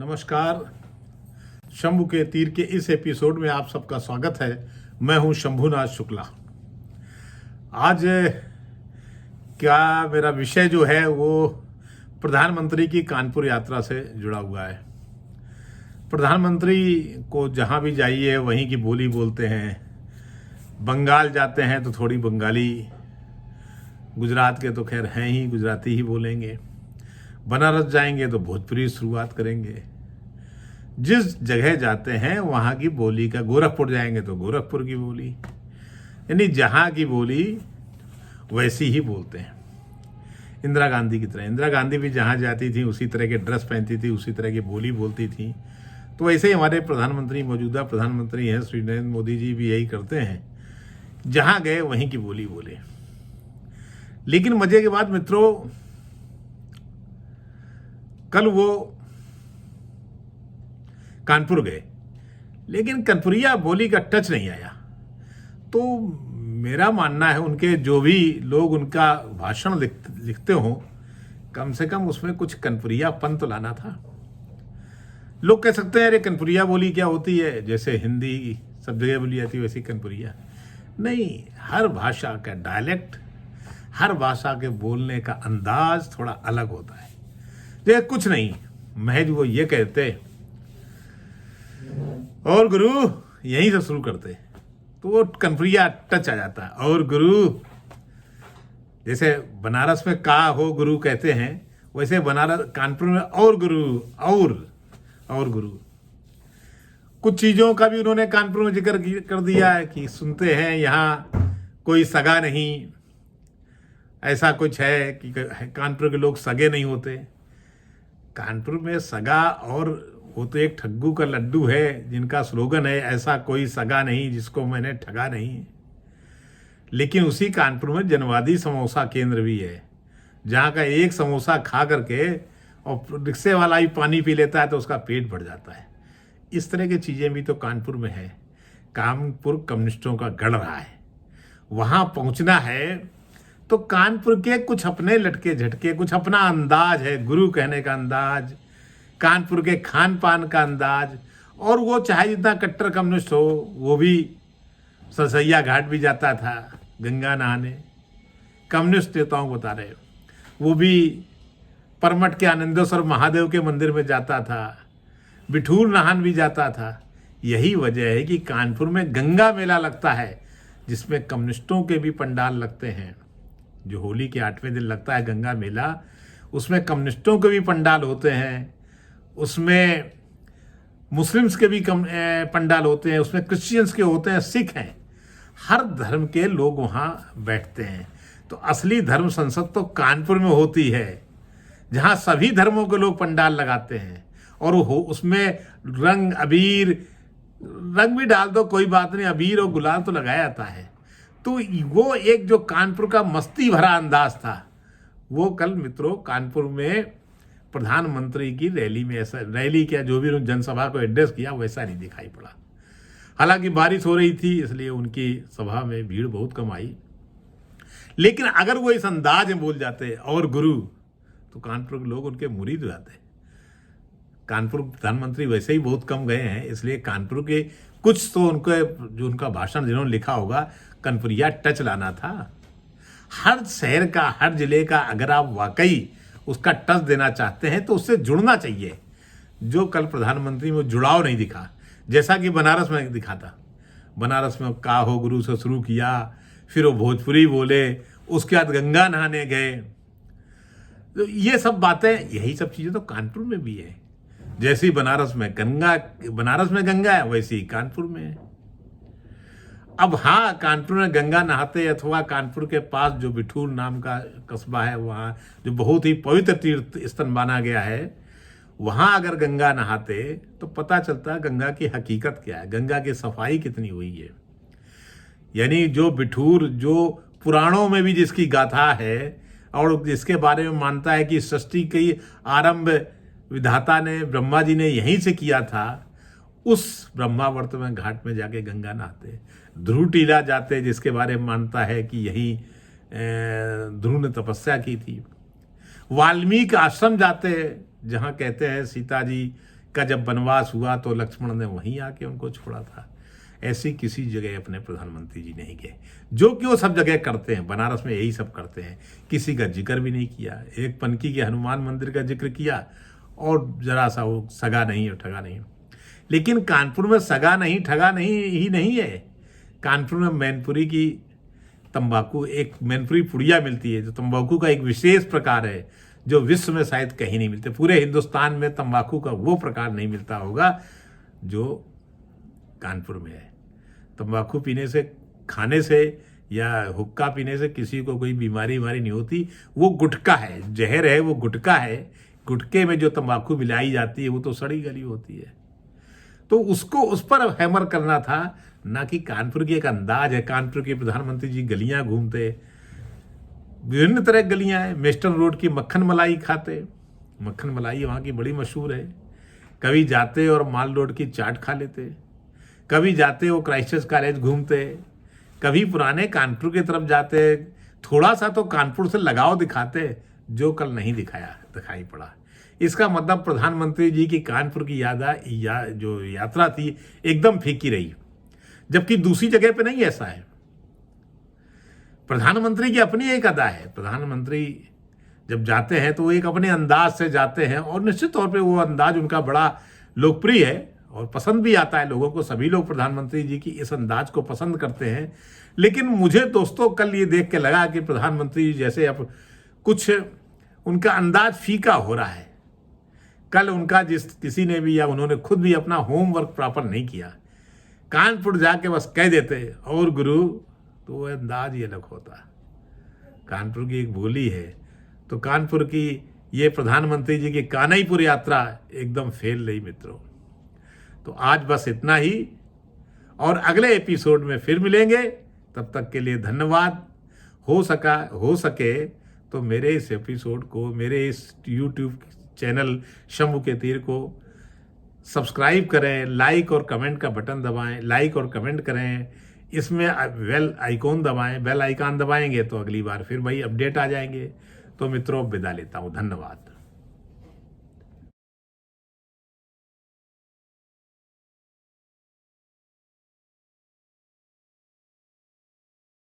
नमस्कार। शंभू के तीर के इस एपिसोड में आप सबका स्वागत है। मैं हूं शंभुनाथ शुक्ला। आज क्या मेरा विषय जो है वो प्रधानमंत्री की कानपुर यात्रा से जुड़ा हुआ है। प्रधानमंत्री को जहां भी जाइए वहीं की बोली बोलते हैं। बंगाल जाते हैं तो थोड़ी बंगाली, गुजरात के तो खैर हैं ही, गुजराती ही बोलेंगे। बनारस जाएंगे तो भोजपुरी शुरुआत करेंगे। जिस जगह जाते हैं वहाँ की बोली का, गोरखपुर जाएंगे तो गोरखपुर की बोली, यानी जहाँ की बोली वैसी ही बोलते हैं। इंदिरा गांधी की तरह, इंदिरा गांधी भी जहाँ जाती थी उसी तरह के ड्रेस पहनती थी, उसी तरह की बोली बोलती थी। तो वैसे ही हमारे प्रधानमंत्री, मौजूदा प्रधानमंत्री हैं श्री नरेंद्र मोदी जी भी यही करते हैं। जहाँ गए वहीं की बोली बोले। लेकिन मजे की बात मित्रों, कल वो कानपुर गए लेकिन कानपुरिया बोली का टच नहीं आया। तो मेरा मानना है उनके जो भी लोग उनका भाषण लिखते हों, कम से कम उसमें कुछ कानपुरियापन तो लाना था। लोग कह सकते हैं अरे कानपुरिया बोली क्या होती है, जैसे हिंदी सब जगह बोली जाती है वैसी कानपुरिया नहीं। हर भाषा का डायलेक्ट, हर भाषा के बोलने का अंदाज थोड़ा अलग होता है। ये कुछ नहीं, महज वो ये कहते और गुरु यहीं से शुरू करते तो वो कानपुरिया टच आ जाता है। और गुरु, जैसे बनारस में का हो गुरु कहते हैं, वैसे बनारस कानपुर में और गुरु, और गुरु। कुछ चीजों का भी उन्होंने कानपुर में जिक्र कर दिया है कि सुनते हैं यहाँ कोई सगा नहीं, ऐसा कुछ है कि कानपुर के लोग सगे नहीं होते। कानपुर में सगा, और वो तो एक ठग्गू का लड्डू है जिनका स्लोगन है ऐसा कोई सगा नहीं जिसको मैंने ठगा नहीं। लेकिन उसी कानपुर में जनवादी समोसा केंद्र भी है, जहाँ का एक समोसा खा करके और रिक्शे वाला ही पानी पी लेता है तो उसका पेट भर जाता है। इस तरह की चीज़ें भी तो कानपुर में है। कानपुर कम्युनिस्टों का गढ़ रहा है, वहाँ पहुँचना है तो कानपुर के कुछ अपने लटके झटके, कुछ अपना अंदाज है, गुरु कहने का अंदाज, कानपुर के खान पान का अंदाज। और वो चाहे जितना कट्टर कम्युनिस्ट हो, वो भी सरसैया घाट भी जाता था गंगा नहाने। कम्युनिस्ट नेताओं को बता रहे, वो भी परमठ के आनंदेश्वर महादेव के मंदिर में जाता था, बिठूर नहान भी जाता था। यही वजह है कि कानपुर में गंगा मेला लगता है, जिसमें कम्युनिस्टों के भी पंडाल लगते हैं। जो होली के 8वें दिन लगता है गंगा मेला, उसमें कम्युनिस्टों के भी पंडाल होते हैं, उसमें मुस्लिम्स के भी पंडाल होते हैं, उसमें क्रिश्चियंस के होते हैं, सिख हैं, हर धर्म के लोग वहाँ बैठते हैं। तो असली धर्म संसद तो कानपुर में होती है, जहाँ सभी धर्मों के लोग पंडाल लगाते हैं। और उसमें रंग अबीर, रंग भी डाल दो कोई बात नहीं, अबीर और गुलाल तो लगाया जाता है। तो वो एक जो कानपुर का मस्ती भरा अंदाज था, वो कल मित्रों कानपुर में प्रधानमंत्री की रैली में, ऐसा रैली क्या जो भी जनसभा को एड्रेस किया वैसा नहीं दिखाई पड़ा। हालांकि बारिश हो रही थी इसलिए उनकी सभा में भीड़ बहुत कम आई। लेकिन अगर वो इस अंदाज में बोल जाते और गुरु, तो कानपुर के लोग उनके मुरीद हो जाते। कानपुर प्रधानमंत्री वैसे ही बहुत कम गए हैं, इसलिए कानपुर के कुछ तो उनके जो उनका भाषण जिन्होंने लिखा होगा, कानपुरिया टच लाना था। हर शहर का, हर जिले का अगर आप वाकई उसका टच देना चाहते हैं तो उससे जुड़ना चाहिए। जो कल प्रधानमंत्री में जुड़ाव नहीं दिखा, जैसा कि बनारस में दिखा था। बनारस में का हो गुरु से शुरू किया, फिर वो भोजपुरी बोले, उसके बाद गंगा नहाने गए। तो ये सब बातें, यही सब चीज़ें तो कानपुर में भी है। जैसी बनारस में गंगा है, वैसी कानपुर में है। अब हाँ, कानपुर में गंगा नहाते, अथवा कानपुर के पास जो बिठूर नाम का कस्बा है, वहाँ जो बहुत ही पवित्र तीर्थ स्थल माना गया है, वहाँ अगर गंगा नहाते तो पता चलता है गंगा की हकीकत क्या है, गंगा की सफाई कितनी हुई है। यानी जो बिठूर, जो पुराणों में भी जिसकी गाथा है और जिसके बारे में मानता है कि सृष्टि की आरंभ विधाता ने, ब्रह्मा जी ने यहीं से किया था, उस ब्रह्मावर्त में घाट में जाके गंगा नहाते। ध्रुव टीला जाते, जिसके बारे में मानता है कि यही ध्रुव ने तपस्या की थी। वाल्मीकि आश्रम जाते, जहाँ कहते हैं सीता जी का जब वनवास हुआ तो लक्ष्मण ने वहीं आके उनको छोड़ा था। ऐसी किसी जगह अपने प्रधानमंत्री जी नहीं गए, जो कि वो सब जगह करते हैं। बनारस में यही सब करते हैं, किसी का जिक्र भी नहीं किया। एक पनकी के हनुमान मंदिर का जिक्र किया और जरा सा वो सगा नहीं और ठगा नहीं। लेकिन कानपुर में सगा नहीं ठगा नहीं ही नहीं है, कानपुर में मैनपुरी की तंबाकू, एक मैनपुरी पुड़िया मिलती है जो तंबाकू का एक विशेष प्रकार है, जो विश्व में शायद कहीं नहीं मिलते। पूरे हिंदुस्तान में तंबाकू का वो प्रकार नहीं मिलता होगा जो कानपुर में है। तंबाकू पीने से, खाने से या हुक्का पीने से किसी को कोई बीमारी नहीं होती। वो गुटखा है, जहर है, वो गुटखा है। गुटके में जो तंबाकू मिलाई जाती है वो तो सड़ी गली होती है। तो उसको उस पर हैमर करना था, ना कि कानपुर की एक अंदाज है। कानपुर के प्रधानमंत्री जी गलियां घूमते, विभिन्न तरह की गलियां हैं। वेस्टर्न रोड की मक्खन मलाई खाते, मक्खन मलाई वहाँ की बड़ी मशहूर है। कभी जाते और माल रोड की चाट खा लेते, कभी जाते वो क्राइस्ट चर्च कॉलेज घूमते, कभी पुराने कानपुर की तरफ जाते, थोड़ा सा तो कानपुर से लगाव दिखाते, जो कल नहीं दिखाई पड़ा। इसका मतलब प्रधानमंत्री जी की कानपुर की जो यात्रा थी एकदम फीकी रही, जबकि दूसरी जगह पे नहीं ऐसा है। प्रधानमंत्री की अपनी एक अदा है। प्रधानमंत्री जब जाते हैं तो वो एक अपने अंदाज से जाते हैं और निश्चित तौर पे वो अंदाज उनका बड़ा लोकप्रिय है और पसंद भी आता है लोगों को। सभी लोग प्रधानमंत्री जी की इस अंदाज को पसंद करते हैं। लेकिन मुझे दोस्तों कल ये देख के लगा कि प्रधानमंत्री जी जैसे अब कुछ उनका अंदाज फीका हो रहा है। कल उनका किसी ने भी या उन्होंने खुद भी अपना होमवर्क प्रॉपर नहीं किया। कानपुर जाके बस कह देते और गुरु, तो वो अंदाज ये अलग होता। कानपुर की एक बोली है, तो कानपुर की ये प्रधानमंत्री जी की कानईपुर यात्रा एकदम फेल रही मित्रों। तो आज बस इतना ही, और अगले एपिसोड में फिर मिलेंगे। तब तक के लिए धन्यवाद। हो सके तो मेरे इस एपिसोड को, मेरे इस यूट्यूब चैनल शंभू के तीर को सब्सक्राइब करें, लाइक और कमेंट का बटन दबाएं, लाइक और कमेंट करें। इसमें बेल आइकॉन दबाएं, बेल आइकॉन दबाएंगे तो अगली बार फिर वही अपडेट आ जाएंगे। तो मित्रों विदा लेता हूँ, धन्यवाद।